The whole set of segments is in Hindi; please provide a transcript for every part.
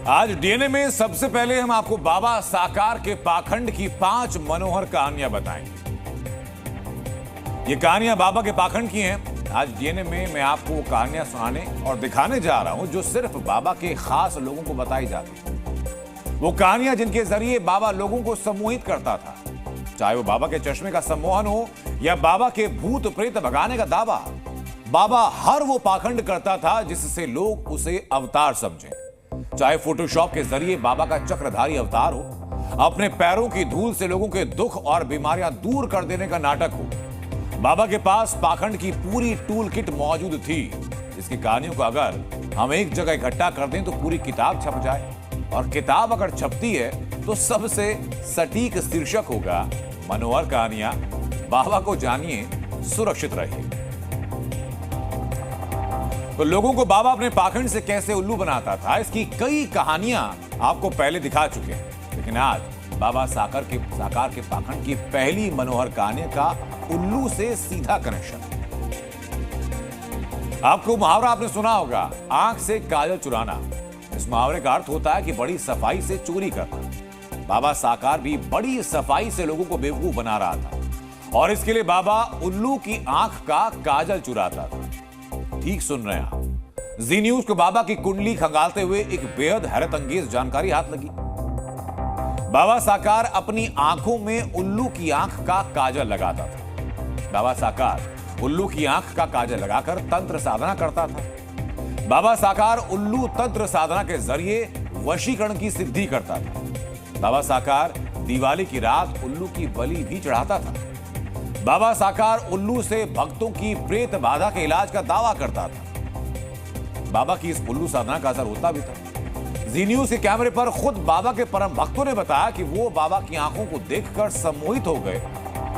आज डीएनए में सबसे पहले हम आपको बाबा साकार के पाखंड की 5 मनोहर कहानियां बताएंगे। ये कहानियां बाबा के पाखंड की हैं। आज डीएनए में मैं आपको वो कहानियां सुनाने और दिखाने जा रहा हूं जो सिर्फ बाबा के खास लोगों को बताई जाती है। वो कहानियां जिनके जरिए बाबा लोगों को सम्मोहित करता था, चाहे वो बाबा के चश्मे का सम्मोहन हो या बाबा के भूत प्रेत भगाने का दावा। बाबा हर वो पाखंड करता था जिससे लोग उसे अवतार समझें। चाहे फोटोशॉप के जरिए बाबा का चक्रधारी अवतार हो, अपने पैरों की धूल से लोगों के दुख और बीमारियां दूर कर देने का नाटक हो, बाबा के पास पाखंड की पूरी टूल किट मौजूद थी। इसकी कहानियों को अगर हम एक जगह इकट्ठा कर दें तो पूरी किताब छप जाए, और किताब अगर छपती है तो सबसे सटीक शीर्षक होगा मनोहर कहानियां बाबा को जानिए, सुरक्षित रहिए। तो लोगों को बाबा अपने पाखंड से कैसे उल्लू बनाता था, इसकी कई कहानियां आपको पहले दिखा चुके हैं, लेकिन आज बाबा साकार के पाखंड की पहली मनोहर कहानी का उल्लू से सीधा कनेक्शन। आपको मुहावरा आपने सुना होगा, आंख से काजल चुराना। इस मुहावरे का अर्थ होता है कि बड़ी सफाई से चोरी करना। बाबा साकार भी बड़ी सफाई से लोगों को बेवकूफ बना रहा था, और इसके लिए बाबा उल्लू की आंख का काजल चुराता था। ठीक सुन रहे हैं आप। जी न्यूज को बाबा की कुंडली खंगालते हुए एक बेहद हैरत अंगेज जानकारी हाथ लगी। बाबा साकार अपनी आंखों में उल्लू की आंख का काजल लगाता था। बाबा साकार उल्लू की आंख का काजल लगाकर तंत्र साधना करता था। बाबा साकार उल्लू तंत्र साधना के जरिए वशीकरण की सिद्धि करता था। बाबा साकार दिवाली की रात उल्लू की बलि भी चढ़ाता था। बाबा साकार उल्लू से भक्तों की प्रेत बाधा के इलाज का दावा करता था। बाबा की इस उल्लू साधना का असर होता भी था। जी न्यूज के कैमरे पर खुद बाबा के परम भक्तों ने बताया कि वो बाबा की आंखों को देखकर सम्मोहित हो गए।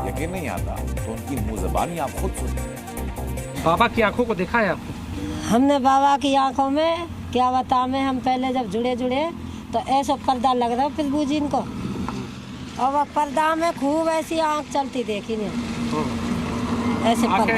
यकीन नहीं आता तो उनकी मुंह ज़बानी आप खुद सुनिए। बाबा की आंखों को देखा है आपने? हमने बाबा की आंखों में क्या बताएं, हम पहले जब जुड़े तो ऐसा पर्दा लग रहा फिर जी इनको, और वह पर्दा में खूब ऐसी आंख चलती देखी नहीं ऐसे पर्दा।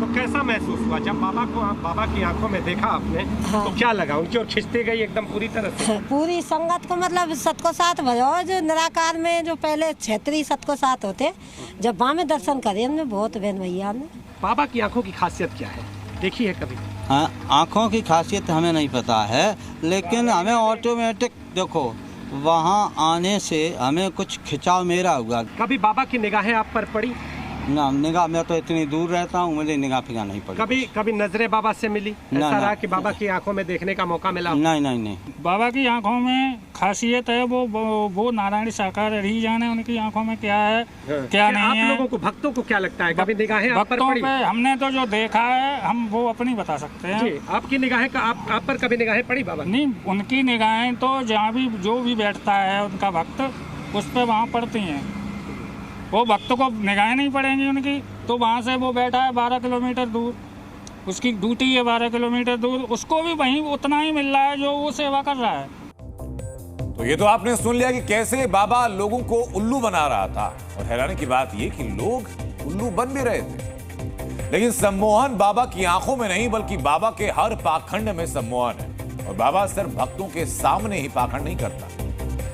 तो कैसा महसूस हुआ जब बाबा की आंखों में देखा आपने? हाँ। तो क्या लगा? उनकी ओर खिंचते गई एकदम पूरी तरह से? पूरी संगत को मतलब सतको साथ भजो, जो निराकार में जो पहले क्षेत्रीय सतको साथ होते, जब वहाँ में दर्शन करे हमने बहुत बहन भैया हमने। बाबा की आंखों की खासियत क्या है, देखी है कभी? हाँ, आँखों की खासियत हमें नहीं पता है, लेकिन हमें ऑटोमेटिक देखो वहाँ आने से हमें कुछ खिंचाव मेरा हुआ। कभी बाबा की निगाहें आप पर पड़ी? ना, निगाह, मैं तो इतनी दूर रहता हूँ, मुझे निगाह फिगा नहीं पड़ी। कभी नजरें बाबा से मिली? ऐसा रहा कि बाबा की आंखों में देखने का मौका मिला? नहीं। बाबा की आंखों में खासियत है वो नारायण साकार ही जाने उनकी आंखों में क्या है क्या नहीं है। आप लोगों को भक्तों को क्या लगता है, कभी निगाहें आप पर पड़ी? हमने तो जो देखा है हम वो अपनी बता सकते हैं। जी, आपकी निगाहें आप पर कभी निगाहें पड़ी बाबा? नहीं, उनकी निगाहें तो जहाँ भी जो भी बैठता है उनका भक्त उस पर वहाँ पड़ती हैं। वो भक्त को निगाहें नहीं पड़ेंगी उनकी, तो वहाँ से वो बैठा है 12 किलोमीटर दूर, उसकी ड्यूटी है 12 किलोमीटर दूर, उसको भी वहीं उतना ही मिल रहा है जो वो सेवा कर रहा है। तो ये तो आपने सुन लिया कि कैसे बाबा लोगों को उल्लू बना रहा था, और हैरानी की बात ये कि लोग उल्लू बन भी रहे थे। लेकिन सम्मोहन बाबा की आंखों में नहीं बल्कि बाबा के हर पाखंड में सम्मोहन है। और बाबा सिर्फ भक्तों के सामने ही पाखंड नहीं करता,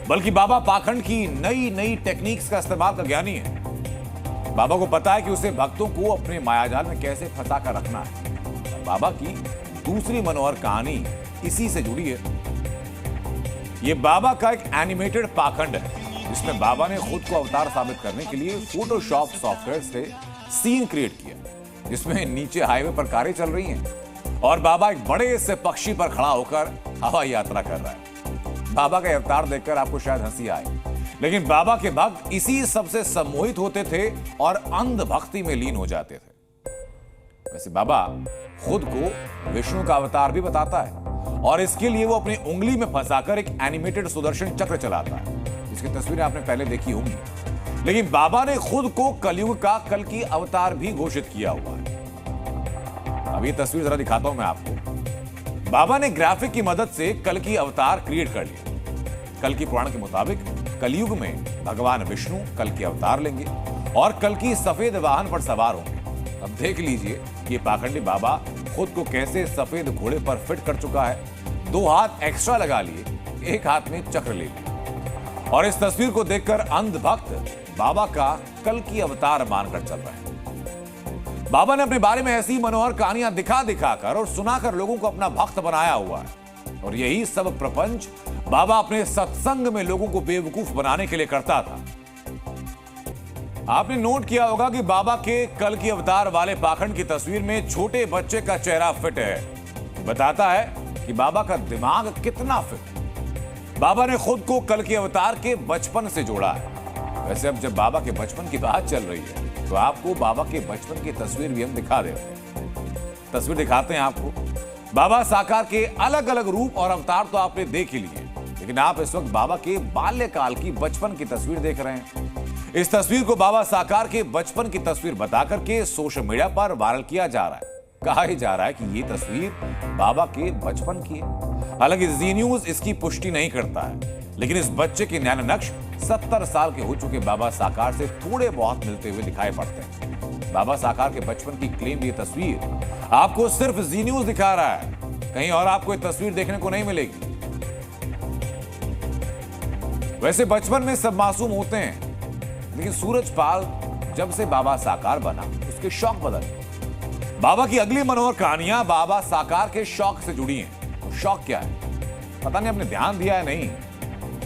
बल्कि बाबा पाखंड की नई टेक्निक्स का इस्तेमाल का ज्ञानी है। बाबा को पता है कि उसे भक्तों को अपने मायाजाल में कैसे फंसा कर रखना है। बाबा की दूसरी मनोहर कहानी इसी से जुड़ी है। यह बाबा का एक एनिमेटेड पाखंड है, जिसमें बाबा ने खुद को अवतार साबित करने के लिए फोटोशॉप सॉफ्टवेयर से सीन क्रिएट किया, जिसमें नीचे हाईवे पर कारें चल रही हैं और बाबा एक बड़े से पक्षी पर खड़ा होकर हवाई यात्रा कर रहा है। बाबा का अवतार देखकर आपको शायद हंसी आए, लेकिन बाबा के भक्त इसी सबसे सम्मोहित होते थे और अंध भक्ति में लीन हो जाते थे। वैसे बाबा खुद को विष्णु का अवतार भी बताता है, और इसके लिए वो अपनी उंगली में फंसाकर एक एनिमेटेड सुदर्शन चक्र चलाता है, जिसकी तस्वीरें आपने पहले देखी होंगी। लेकिन बाबा ने खुद को कलयुग का कल की अवतार भी घोषित किया हुआ है। अब ये तस्वीर जरा दिखाता हूं मैं आपको। बाबा ने ग्राफिक की मदद से कल की अवतार क्रिएट कर लिया। कल की पुराण के मुताबिक कलयुग में भगवान विष्णु कल के अवतार लेंगे और कल की सफेद वाहन पर सवार होंगे। अब देख लीजिए ये पाखंडी बाबा खुद को कैसे सफेद घोड़े पर फिट कर चुका है। 2 हाथ एक्स्ट्रा लगा लिए, एक हाथ में चक्र ले लिया और इस तस्वीर को देखकर अंध भक्त बाबा का कल की अवतार मानकर चल रहे हैं। बाबा ने अपने बारे में ऐसी मनोहर कहानियां दिखा दिखाकर और सुनाकर लोगों को अपना भक्त बनाया हुआ है और यही सब प्रपंच बाबा अपने सत्संग में लोगों को बेवकूफ बनाने के लिए करता था। आपने नोट किया होगा कि बाबा के कल की अवतार वाले पाखंड की तस्वीर में छोटे बच्चे का चेहरा फिट है। बताता है कि बाबा का दिमाग कितना फिट है। बाबा ने खुद को कल की अवतार के बचपन से जोड़ा है। वैसे अब जब बाबा के बचपन की बात चल रही है तो आपको बाबा के बचपन की तस्वीर भी हम दिखा देते हैं। तस्वीर दिखाते हैं आपको। बाबा साकार के अलग अलग रूप और अवतार तो आपने देख ही लिए, लेकिन आप इस वक्त बाबा के बाल्यकाल की बचपन की तस्वीर देख रहे हैं। इस तस्वीर को बाबा साकार के बचपन की तस्वीर बताकर के सोशल मीडिया पर वायरल किया जा रहा है। कहा ही जा रहा है कि ये तस्वीर बाबा के बचपन की है। हालांकि जी न्यूज इसकी पुष्टि नहीं करता है, लेकिन इस बच्चे के नैन नक्श 70 साल के हो चुके बाबा साकार से थोड़े बहुत मिलते हुए दिखाई पड़ते हैं। बाबा साकार के बचपन की क्लेम ये तस्वीर आपको सिर्फ जी न्यूज दिखा रहा है, कहीं और आपको ये तस्वीर देखने को नहीं मिलेगी। वैसे बचपन में सब मासूम होते हैं, लेकिन सूरजपाल जब से बाबा साकार बना उसके शौक बदल गए। बाबा की अगली मनोहर कहानियां बाबा साकार के शौक से जुड़ी हैं। तो शौक क्या है पता नहीं, आपने ध्यान दिया है नहीं।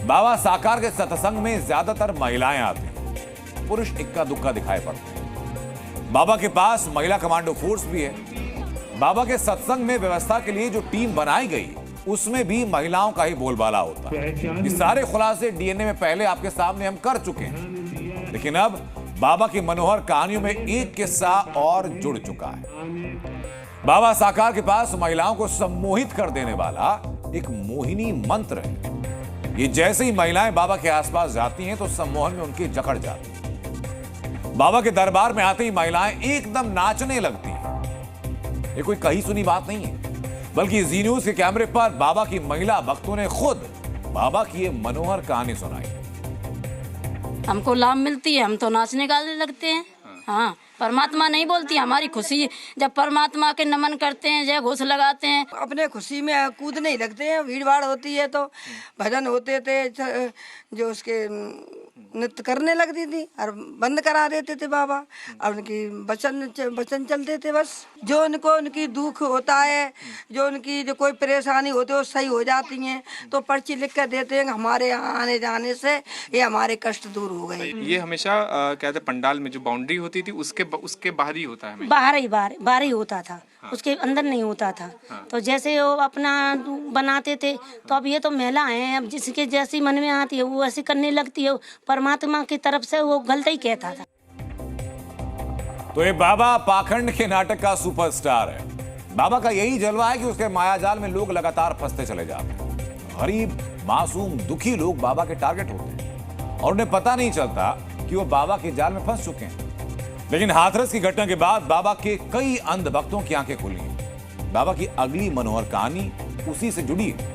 बाबा साकार के सत्संग में ज्यादातर महिलाएं आती हैं, पुरुष इक्का दुक्का दिखाई पड़ते हैं। बाबा के पास महिला कमांडो फोर्स भी है। बाबा के सत्संग में व्यवस्था के लिए जो टीम बनाई गई उसमें भी महिलाओं का ही बोलबाला होता है। ये सारे खुलासे डीएनए में पहले आपके सामने हम कर चुके हैं, लेकिन अब बाबा की मनोहर कहानियों में एक किस्सा और जुड़ चुका है। बाबा साकार के पास महिलाओं को सम्मोहित कर देने वाला एक मोहिनी मंत्र है। ये जैसे ही महिलाएं बाबा के आसपास जाती हैं तो सम्मोहन में उनकी जकड़ जाती है। बाबा के दरबार में आते ही महिलाएं एकदम नाचने लगती हैं। ये कोई कही सुनी बात नहीं है, बल्कि जी न्यूज के कैमरे पर बाबा की महिला भक्तों ने खुद बाबा की ये मनोहर कहानी सुनाई। हमको लाभ मिलती है, हम तो नाचने गाने लगते हैं। हाँ, परमात्मा नहीं बोलती, हमारी खुशी जब परमात्मा के नमन करते हैं, जय घोष लगाते हैं, अपने खुशी में कूदने ही लगते हैं। भीड़ भाड़ होती है तो भजन होते थे जो उसके नृत्य करने लगती थी और बंद करा देते थे बाबा। और उनकी वचन चलते थे बस। जो उनको उनकी दुख होता है, जो उनकी जो कोई परेशानी होती है वो सही हो जाती हैं, तो पर्ची लिख कर देते हैं। हमारे यहाँ आने जाने से ये हमारे कष्ट दूर हो गए। ये हमेशा कहते पंडाल में जो बाउंड्री होती थी उसके बाहर ही होता है। बाहर ही होता था। हाँ। उसके अंदर नहीं होता था। हाँ। तो जैसे वो अपना बनाते थे, तो अब ये तो महिला है, अब जिसके जैसी मन में आती है वो ऐसी करने लगती है। परमात्मा की तरफ से वो गलत ही कहता था। तो ये बाबा पाखंड के नाटक का सुपरस्टार है। बाबा का यही जलवा है कि उसके मायाजाल में लोग लगातार फंसते चले जाते हैं। गरीब, मासूम, दुखी लोग बाबा के टारगेट होते हैं और उन्हें पता नहीं चलता कि वो बाबा के जाल में फंस चुके हैं। लेकिन हाथरस की घटना के बाद बाबा के कई अंध भक्तों की आंखें खुली हैं। बाबा की अगली मनोहर कहानी उसी से जुड़ी है।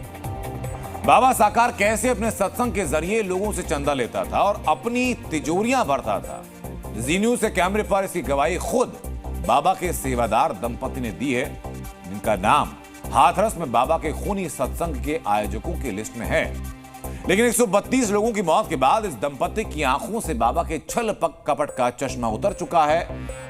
बाबा साकार कैसे अपने सत्संग के जरिए लोगों से चंदा लेता था और अपनी तिजोरियां भरता था। जी न्यूज के कैमरे पर इसकी गवाही खुद बाबा के सेवादार दंपति ने दी है, जिनका नाम हाथरस में बाबा के खूनी सत्संग के आयोजकों की लिस्ट में है। लेकिन 132 लोगों की मौत के बाद इस दंपति की आंखों से बाबा के छल कपट का चश्मा उतर चुका है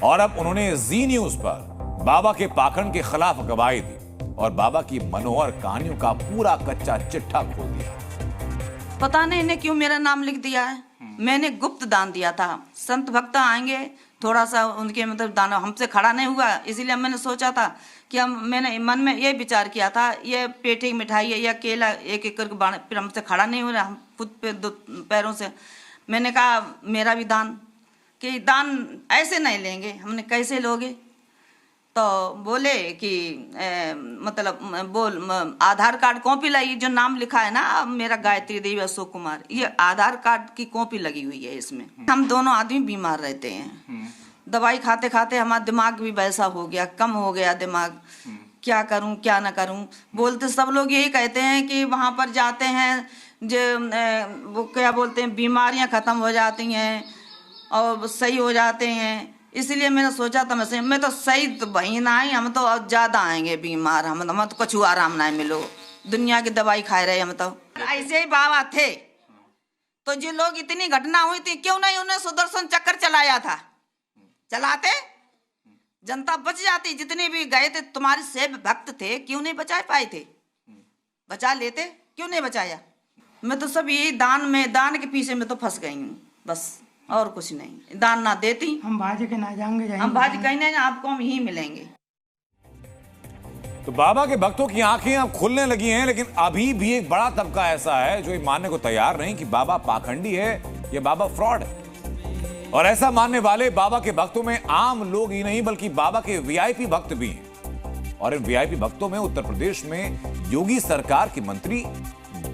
और अब उन्होंने जी न्यूज पर बाबा के पाखंड के खिलाफ गवाही दी और बाबा की मनोहर कहानियों का पूरा कच्चा चिट्ठा खोल दिया। पता नहीं इन्हें क्यों मेरा नाम लिख दिया है। मैंने गुप्त दान दिया था। संत भक्त आएंगे, थोड़ा सा उनके मतलब दान हमसे खड़ा नहीं हुआ, इसीलिए मैंने सोचा था कि मैंने मन में ये विचार किया था, ये पेटी मिठाई है या केला एक एक करके बाण, फिर हमसे खड़ा नहीं हो रहा, हम खुद पे 2 पैरों से। मैंने कहा मेरा भी दान, कि दान ऐसे नहीं लेंगे। हमने कैसे लोगे? तो बोले कि आधार कार्ड कॉपी लाई, जो नाम लिखा है ना मेरा गायत्री देवी अशोक कुमार, ये आधार कार्ड की कॉपी लगी हुई है इसमें। हम दोनों आदमी बीमार रहते हैं, दवाई खाते खाते हमारा दिमाग भी वैसा हो गया, कम हो गया दिमाग। क्या करूं क्या ना करूं। बोलते सब लोग यही कहते हैं कि वहाँ पर जाते हैं जो वो क्या बोलते हैं, बीमारियां खत्म हो जाती हैं और सही हो जाते हैं। इसलिए मैंने सोचा था मैं तो सही तो वही ना आई, हम तो और ज़्यादा आएंगे बीमार, हम तो कुछ आराम ना मिलो। दुनिया की दवाई खा रहे हम तो। ऐसे ही बाबा थे तो जो लोग इतनी घटना हुई थी, क्यों नहीं उन्हें सुदर्शन चक्र चलाया था? चलाते जनता बच जाती। जितने भी गए थे तुम्हारे सेव भक्त थे, क्यों नहीं बचा पाए थे? बचा लेते, क्यों नहीं बचाया? मैं तो सब यही दान के पीछे में तो फंस गई हूँ बस, और कुछ नहीं। दान ना देती हम भाज के ना जाएंगे, हम भाज कहीं नहीं, आपको हम यही मिलेंगे। तो बाबा के भक्तों की आंखें अब खुलने लगी हैं, लेकिन अभी भी एक बड़ा तबका ऐसा है जो ये मानने को तैयार नहीं कि बाबा पाखंडी है या बाबा फ्रॉड है। और ऐसा मानने वाले बाबा के भक्तों में आम लोग ही नहीं बल्कि बाबा के वीआईपी भक्त भी हैं। और इन वीआईपी भक्तों में उत्तर प्रदेश में योगी सरकार की मंत्री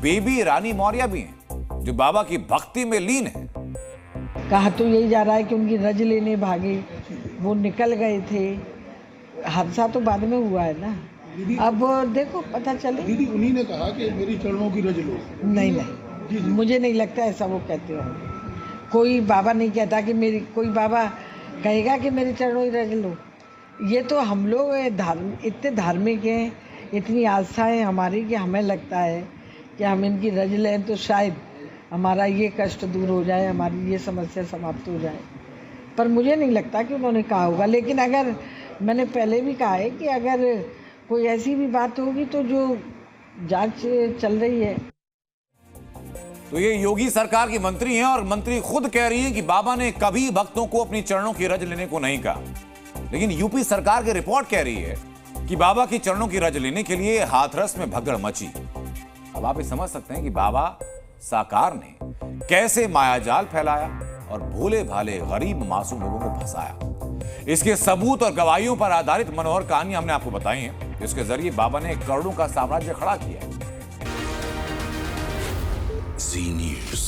बेबी रानी मौर्य भी हैं, जो बाबा की भक्ति में लीन है। कहा तो यही जा रहा है कि उनकी रज लेने भागे, वो निकल गए थे। हादसा तो बाद में हुआ है ना, अब देखो पता चले। दीदी उन्हीं ने कहा कि मेरी चरणों की रज लो। नहीं, मुझे नहीं लगता ऐसा वो कहते हो। कोई बाबा नहीं कहता कि मेरी, कोई बाबा कहेगा कि मेरी चरणों की रज लो। ये तो हम लोग इतने धार्मिक हैं, इतनी आस्था है हमारी कि हमें लगता है कि हम इनकी रज लें तो शायद हमारा ये कष्ट दूर हो जाए, हमारी ये समस्या समाप्त हो जाए। पर मुझे नहीं लगता कि उन्होंने कहा होगा। लेकिन अगर, मैंने पहले भी कहा है कि अगर कोई ऐसी भी बात होगी तो जो जांच चल रही है। तो ये योगी सरकार की मंत्री हैं और मंत्री खुद कह रही हैं कि बाबा ने कभी भक्तों को अपनी चरणों की रज लेने को नहीं कहा। लेकिन यूपी सरकार की रिपोर्ट कह रही है कि बाबा की चरणों की रज लेने के लिए हाथरस में भगदड़ मची। अब आप ये समझ सकते हैं कि बाबा साकार ने कैसे मायाजाल फैलाया और भोले भाले गरीब मासूम लोगों को फंसाया। इसके सबूत और गवाहियों पर आधारित मनोहर कहानी हमने आपको बताई है, जिसके जरिए बाबा ने करोड़ों का साम्राज्य खड़ा किया। Zee News।